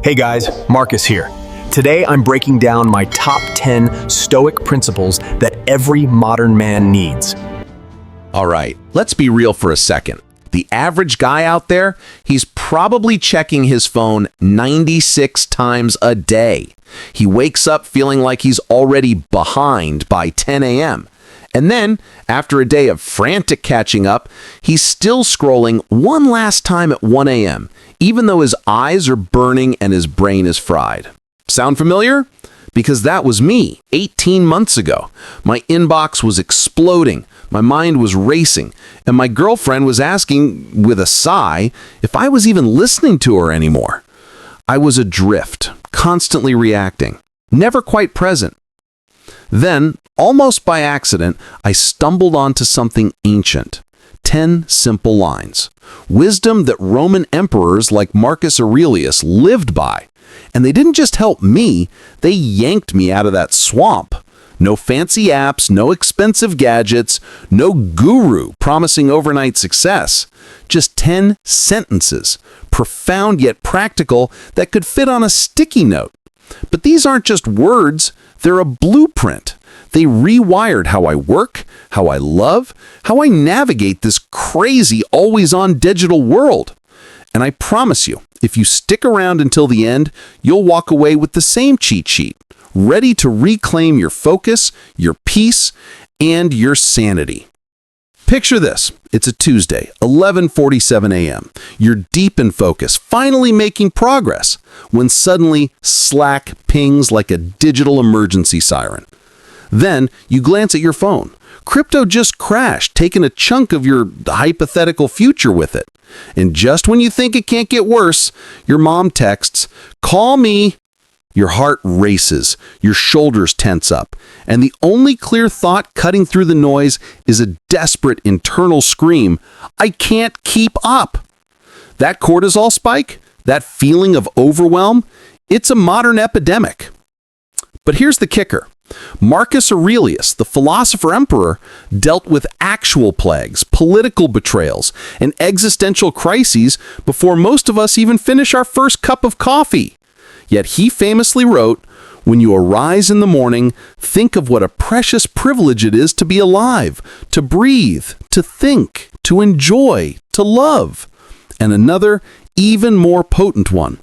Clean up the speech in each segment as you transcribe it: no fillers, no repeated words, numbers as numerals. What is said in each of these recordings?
Hey guys, Marcus here. Today I'm breaking down my top 10 Stoic principles that every modern man needs. All right, let's be real for a second. The average guy out there, he's probably checking his phone 96 times a day. He wakes up feeling like he's already behind by 10 a.m. And then, after a day of frantic catching up, he's still scrolling one last time at 1 a.m., even though his eyes are burning and his brain is fried. Sound familiar? Because that was me 18 months ago. My inbox was exploding, my mind was racing, and my girlfriend was asking, with a sigh, if I was even listening to her anymore. I was adrift, constantly reacting, never quite present. Then, almost by accident, I stumbled onto something ancient. 10 simple lines. Wisdom that Roman emperors like Marcus Aurelius lived by. And they didn't just help me, they yanked me out of that swamp. No fancy apps, no expensive gadgets, no guru promising overnight success. Just 10 sentences, profound yet practical, that could fit on a sticky note. But these aren't just words, they're a blueprint. They rewired how I work, how I love, how I navigate this crazy, always-on digital world. And I promise you, if you stick around until the end, you'll walk away with the same cheat sheet, ready to reclaim your focus, your peace, and your sanity. Picture this. It's a Tuesday, 11:47 a.m. You're deep in focus, finally making progress, when suddenly Slack pings like a digital emergency siren. Then you glance at your phone. Crypto just crashed, taking a chunk of your hypothetical future with it. And just when you think it can't get worse, your mom texts, "Call me." Your heart races, your shoulders tense up, and the only clear thought cutting through the noise is a desperate internal scream, "I can't keep up." That cortisol spike, that feeling of overwhelm, it's a modern epidemic. But here's the kicker. Marcus Aurelius, the philosopher-emperor, dealt with actual plagues, political betrayals, and existential crises before most of us even finish our first cup of coffee. Yet he famously wrote, "When you arise in the morning, think of what a precious privilege it is to be alive, to breathe, to think, to enjoy, to love." And another, even more potent one.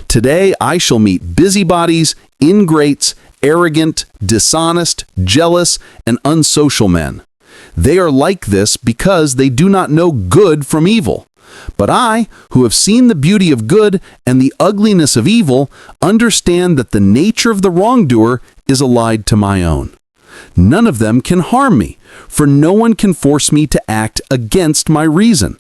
"Today I shall meet busybodies, ingrates, arrogant, dishonest, jealous, and unsocial men. They are like this because they do not know good from evil. But I, who have seen the beauty of good and the ugliness of evil, understand that the nature of the wrongdoer is allied to my own. None of them can harm me, for no one can force me to act against my reason."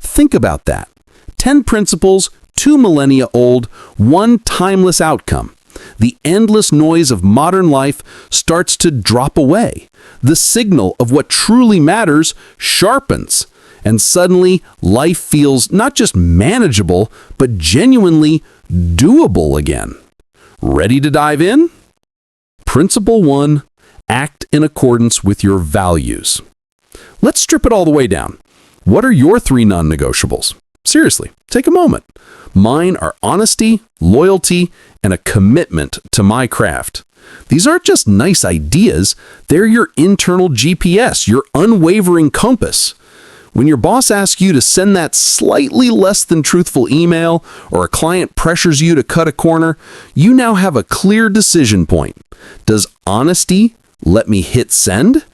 Think about that. 10 principles, 2 millennia old, 1 timeless outcome. The endless noise of modern life starts to drop away. The signal of what truly matters sharpens. And suddenly, life feels not just manageable, but genuinely doable again. Ready to dive in? Principle 1, act in accordance with your values. Let's strip it all the way down. What are your 3 non-negotiables? Seriously, take a moment. Mine are honesty, loyalty, and a commitment to my craft. These aren't just nice ideas, they're your internal GPS, your unwavering compass. When your boss asks you to send that slightly less than truthful email, or a client pressures you to cut a corner, you now have a clear decision point. Does honesty let me hit send?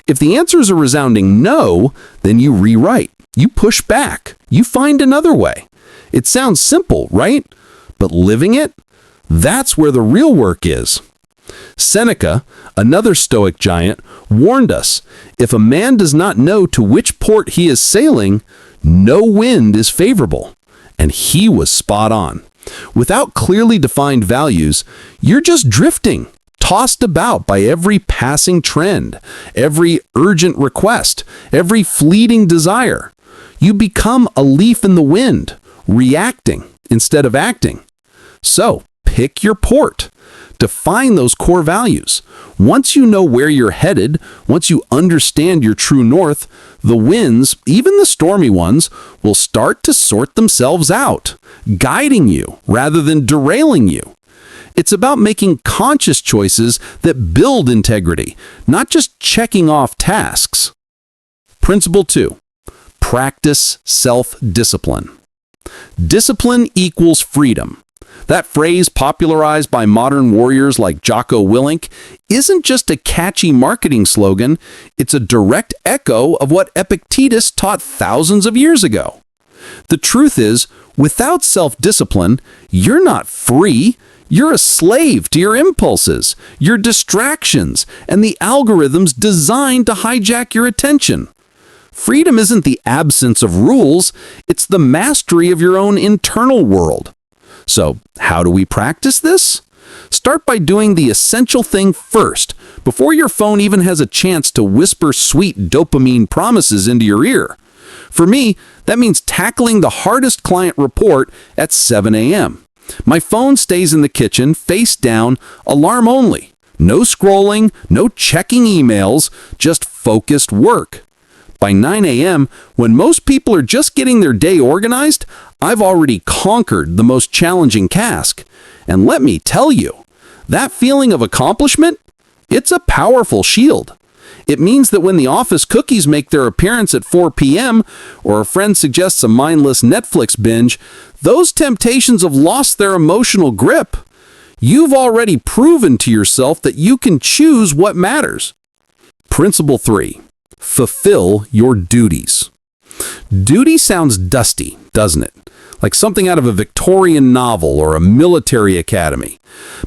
If the answer is a resounding no, then you rewrite, you push back, you find another way. It sounds simple, right? But living it? That's where the real work is. Seneca, another Stoic giant, warned us, if a man does not know to which port he is sailing, no wind is favorable. And he was spot on. Without clearly defined values, you're just drifting, tossed about by every passing trend, every urgent request, every fleeting desire. You become a leaf in the wind, reacting instead of acting. So, pick your port. Define those core values. Once you know where you're headed, once you understand your true north, the winds, even the stormy ones, will start to sort themselves out, guiding you rather than derailing you. It's about making conscious choices that build integrity, not just checking off tasks. Principle 2. Practice self-discipline. Discipline equals freedom. That phrase, popularized by modern warriors like Jocko Willink, isn't just a catchy marketing slogan, it's a direct echo of what Epictetus taught thousands of years ago. The truth is, without self-discipline, you're not free. You're a slave to your impulses, your distractions, and the algorithms designed to hijack your attention. Freedom isn't the absence of rules, it's the mastery of your own internal world. So, how do we practice this? Start by doing the essential thing first, before your phone even has a chance to whisper sweet dopamine promises into your ear. For me, that means tackling the hardest client report at 7 a.m. My phone stays in the kitchen, face down, alarm only. No scrolling, no checking emails, just focused work. By 9 a.m., when most people are just getting their day organized, I've already conquered the most challenging task. And let me tell you, that feeling of accomplishment, it's a powerful shield. It means that when the office cookies make their appearance at 4 p.m., or a friend suggests a mindless Netflix binge, those temptations have lost their emotional grip. You've already proven to yourself that you can choose what matters. Principle 3. Fulfill your duties. Duty sounds dusty, doesn't it? Like something out of a Victorian novel or a military academy.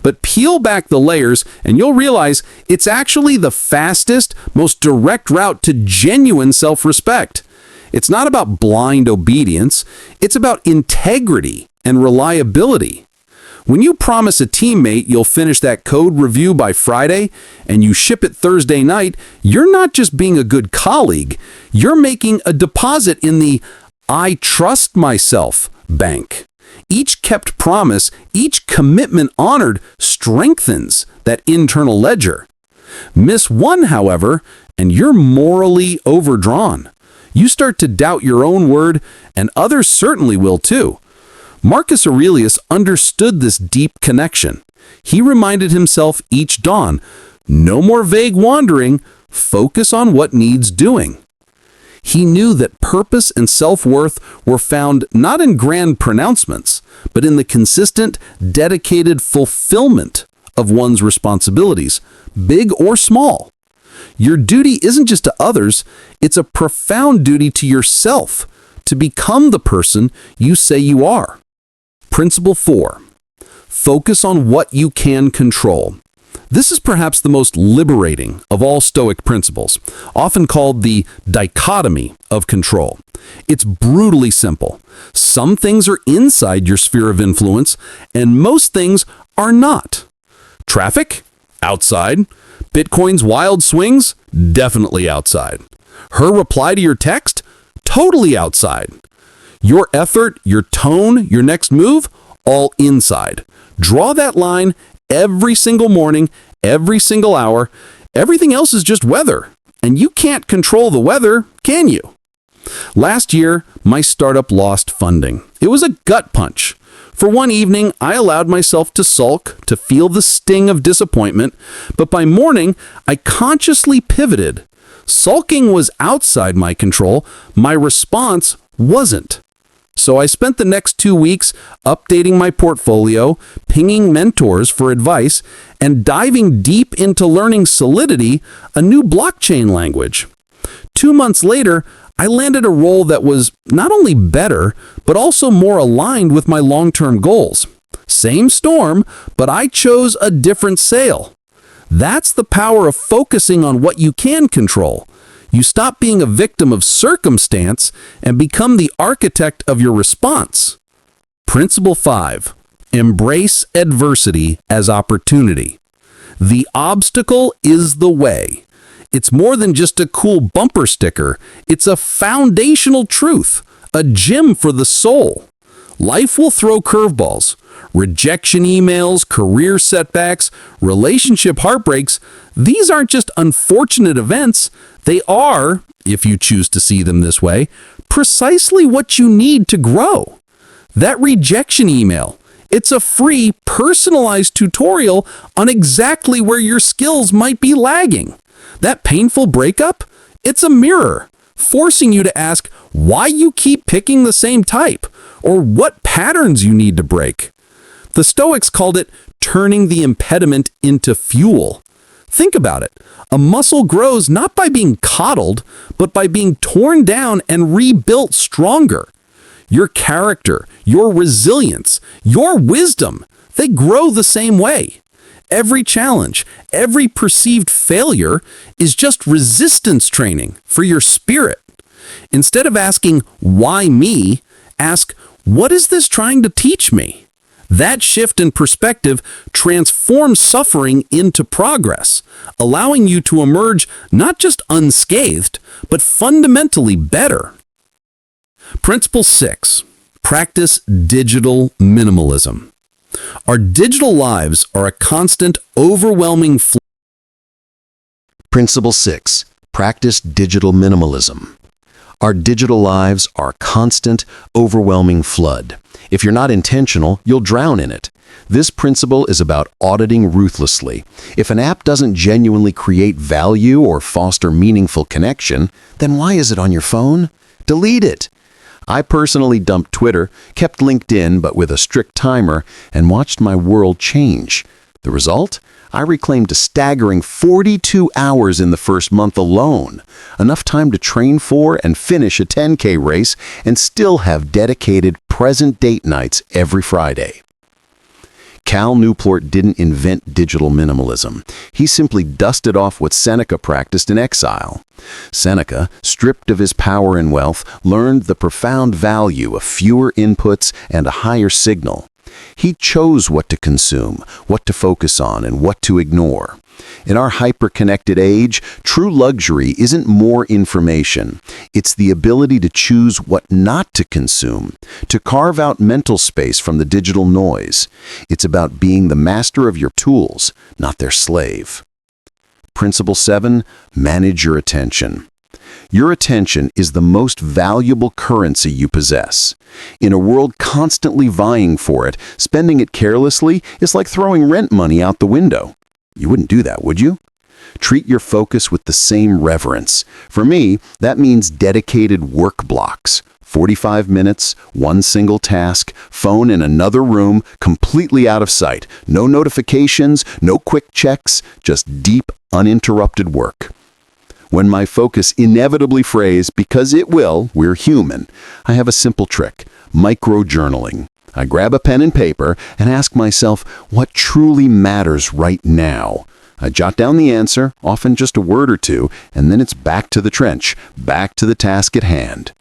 But peel back the layers and you'll realize it's actually the fastest, most direct route to genuine self-respect. It's not about blind obedience, it's about integrity and reliability. When you promise a teammate you'll finish that code review by Friday and you ship it Thursday night, you're not just being a good colleague, you're making a deposit in the I trust myself bank. Each kept promise, each commitment honored strengthens that internal ledger. Miss one, however, and you're morally overdrawn. You start to doubt your own word, and others certainly will too. Marcus Aurelius understood this deep connection. He reminded himself each dawn, no more vague wandering, focus on what needs doing. He knew that purpose and self-worth were found not in grand pronouncements, but in the consistent, dedicated fulfillment of one's responsibilities, big or small. Your duty isn't just to others, it's a profound duty to yourself, to become the person you say you are. Principle 4. Focus on what you can control. This is perhaps the most liberating of all Stoic principles, often called the dichotomy of control. It's brutally simple. Some things are inside your sphere of influence, and most things are not. Traffic? Outside. Bitcoin's wild swings? Definitely outside. Her reply to your text? Totally outside. Your effort, your tone, your next move? All inside. Draw that line every single morning, every single hour. Everything else is just weather. And you can't control the weather, can you? Last year, my startup lost funding. It was a gut punch. For one evening, I allowed myself to sulk, to feel the sting of disappointment, but by morning, I consciously pivoted. Sulking was outside my control. My response wasn't. So I spent the next 2 weeks updating my portfolio, pinging mentors for advice, and diving deep into learning Solidity, a new blockchain language. 2 months later, I landed a role that was not only better, but also more aligned with my long-term goals. Same storm, but I chose a different sail. That's the power of focusing on what you can control. You stop being a victim of circumstance and become the architect of your response. Principle 5. Embrace adversity as opportunity. The obstacle is the way. It's more than just a cool bumper sticker. It's a foundational truth, a gem for the soul. Life will throw curveballs. Rejection emails, career setbacks, relationship heartbreaks, these aren't just unfortunate events. They are, if you choose to see them this way, precisely what you need to grow. That rejection email, it's a free, personalized tutorial on exactly where your skills might be lagging. That painful breakup, it's a mirror, forcing you to ask why you keep picking the same type, or what patterns you need to break. The Stoics called it turning the impediment into fuel. Think about it. A muscle grows not by being coddled, but by being torn down and rebuilt stronger. Your character, your resilience, your wisdom, they grow the same way. Every challenge, every perceived failure is just resistance training for your spirit. Instead of asking, why me? Ask, what is this trying to teach me? That shift in perspective transforms suffering into progress, allowing you to emerge not just unscathed, but fundamentally better. Principle 6. Practice digital minimalism. Our digital lives are a constant, overwhelming flow. Principle 6. Practice digital minimalism. Our digital lives are a constant, overwhelming flood. If you're not intentional, you'll drown in it. This principle is about auditing ruthlessly. If an app doesn't genuinely create value or foster meaningful connection, then why is it on your phone? Delete it. I personally dumped Twitter, kept LinkedIn but with a strict timer, and watched my world change. The result? I reclaimed a staggering 42 hours in the first month alone, enough time to train for and finish a 10K race and still have dedicated present date nights every Friday. Cal Newport didn't invent digital minimalism. He simply dusted off what Seneca practiced in exile. Seneca, stripped of his power and wealth, learned the profound value of fewer inputs and a higher signal. He chose what to consume, what to focus on, and what to ignore. In our hyper-connected age, true luxury isn't more information. It's the ability to choose what not to consume, to carve out mental space from the digital noise. It's about being the master of your tools, not their slave. Principle 7. Manage your attention. Your attention is the most valuable currency you possess. In a world constantly vying for it, spending it carelessly is like throwing rent money out the window. You wouldn't do that, would you? Treat your focus with the same reverence. For me, that means dedicated work blocks. 45 minutes, one single task, phone in another room, completely out of sight. No notifications, no quick checks, just deep, uninterrupted work. When my focus inevitably frays, because it will, we're human, I have a simple trick: micro-journaling. I grab a pen and paper and ask myself what truly matters right now. I jot down the answer, often just a word or two, and then it's back to the trench, back to the task at hand.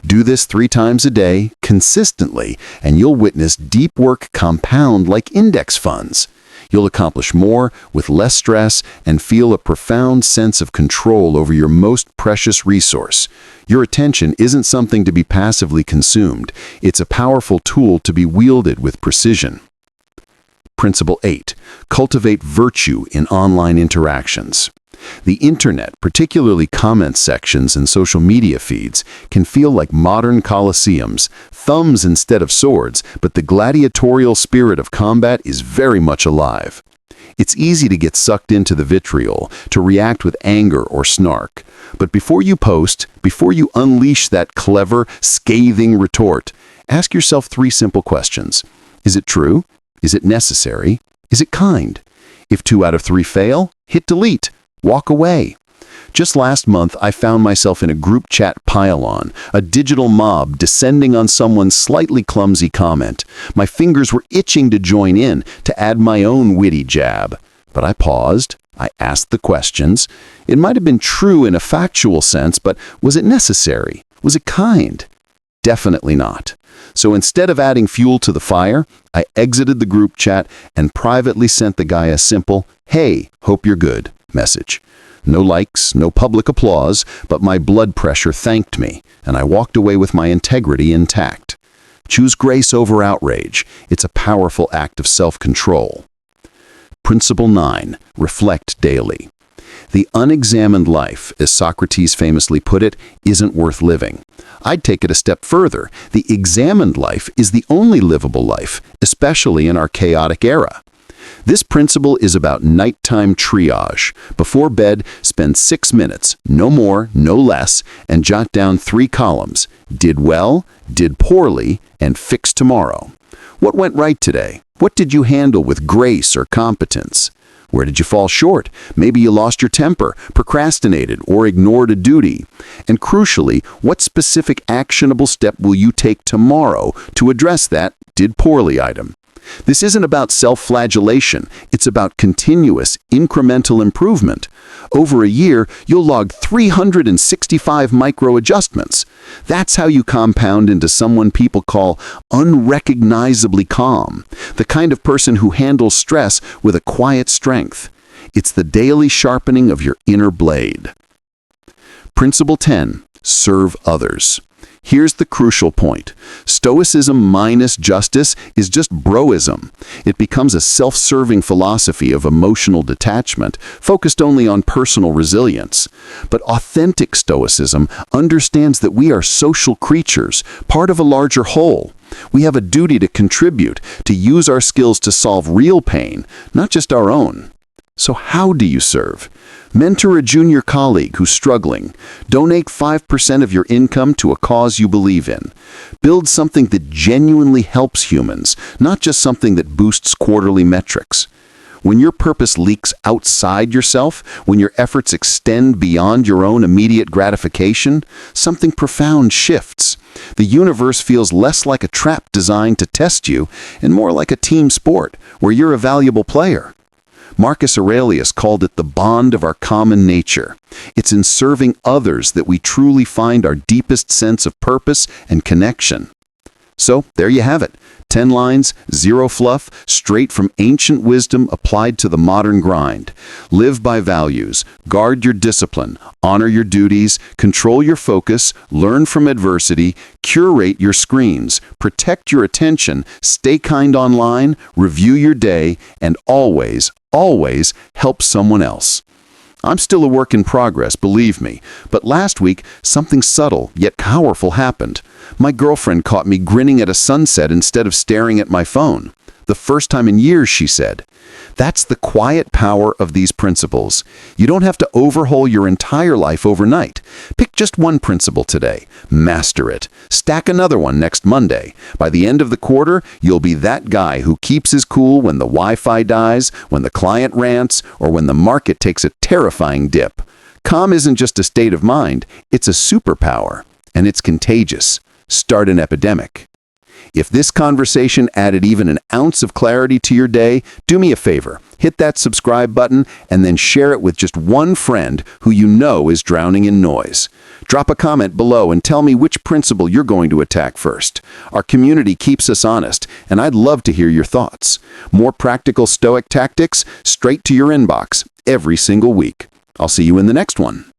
Do this 3 times a day, consistently, and you'll witness deep work compound like index funds. You'll accomplish more with less stress and feel a profound sense of control over your most precious resource. Your attention isn't something to be passively consumed. It's a powerful tool to be wielded with precision. Principle 8. Cultivate virtue in online interactions. The internet, particularly comment sections and social media feeds, can feel like modern coliseums, thumbs instead of swords, but the gladiatorial spirit of combat is very much alive. It's easy to get sucked into the vitriol, to react with anger or snark. But before you post, before you unleash that clever, scathing retort, ask yourself 3 simple questions. Is it true? Is it necessary? Is it kind? If 2 out of 3 fail, hit delete. Walk away. Just last month, I found myself in a group chat pile-on, a digital mob descending on someone's slightly clumsy comment. My fingers were itching to join in, to add my own witty jab. But I paused. I asked the questions. It might have been true in a factual sense, but was it necessary? Was it kind? Definitely not. So instead of adding fuel to the fire, I exited the group chat and privately sent the guy a simple, "Hey, hope you're good" message. No likes, no public applause, but my blood pressure thanked me, and I walked away with my integrity intact. Choose grace over outrage. It's a powerful act of self-control. Principle 9. Reflect daily. The unexamined life, as Socrates famously put it, isn't worth living. I'd take it a step further. The examined life is the only livable life, especially in our chaotic era. This principle is about nighttime triage. Before bed, spend 6 minutes, no more, no less, and jot down 3 columns. Did well, did poorly, and fix tomorrow. What went right today? What did you handle with grace or competence? Where did you fall short? Maybe you lost your temper, procrastinated, or ignored a duty. And crucially, what specific actionable step will you take tomorrow to address that did poorly item? This isn't about self-flagellation. It's about continuous, incremental improvement. Over a year, you'll log 365 micro-adjustments. That's how you compound into someone people call unrecognizably calm, the kind of person who handles stress with a quiet strength. It's the daily sharpening of your inner blade. Principle 10. Serve others. Here's the crucial point. Stoicism minus justice is just broism. It becomes a self-serving philosophy of emotional detachment, focused only on personal resilience. But authentic Stoicism understands that we are social creatures, part of a larger whole. We have a duty to contribute, to use our skills to solve real pain, not just our own. So how do you serve? Mentor a junior colleague who's struggling. Donate 5% of your income to a cause you believe in. Build something that genuinely helps humans, not just something that boosts quarterly metrics. When your purpose leaks outside yourself, when your efforts extend beyond your own immediate gratification, something profound shifts. The universe feels less like a trap designed to test you and more like a team sport where you're a valuable player. Marcus Aurelius called it the bond of our common nature. It's in serving others that we truly find our deepest sense of purpose and connection. So, there you have it. 10 lines, 0 fluff, straight from ancient wisdom applied to the modern grind. Live by values, guard your discipline, honor your duties, control your focus, learn from adversity, curate your screens, protect your attention, stay kind online, review your day, and always help someone else. I'm still a work in progress, believe me, but last week, something subtle yet powerful happened. My girlfriend caught me grinning at a sunset instead of staring at my phone. The first time in years, she said. That's the quiet power of these principles. You don't have to overhaul your entire life overnight. Pick just one principle today. Master it. Stack another one next Monday. By the end of the quarter, you'll be that guy who keeps his cool when the Wi-Fi dies, when the client rants, or when the market takes a terrifying dip. Calm isn't just a state of mind, it's a superpower, and it's contagious. Start an epidemic. If this conversation added even an ounce of clarity to your day, do me a favor. Hit that subscribe button and then share it with just one friend who you know is drowning in noise. Drop a comment below and tell me which principle you're going to attack first. Our community keeps us honest, and I'd love to hear your thoughts. More practical Stoic tactics straight to your inbox every single week. I'll see you in the next one.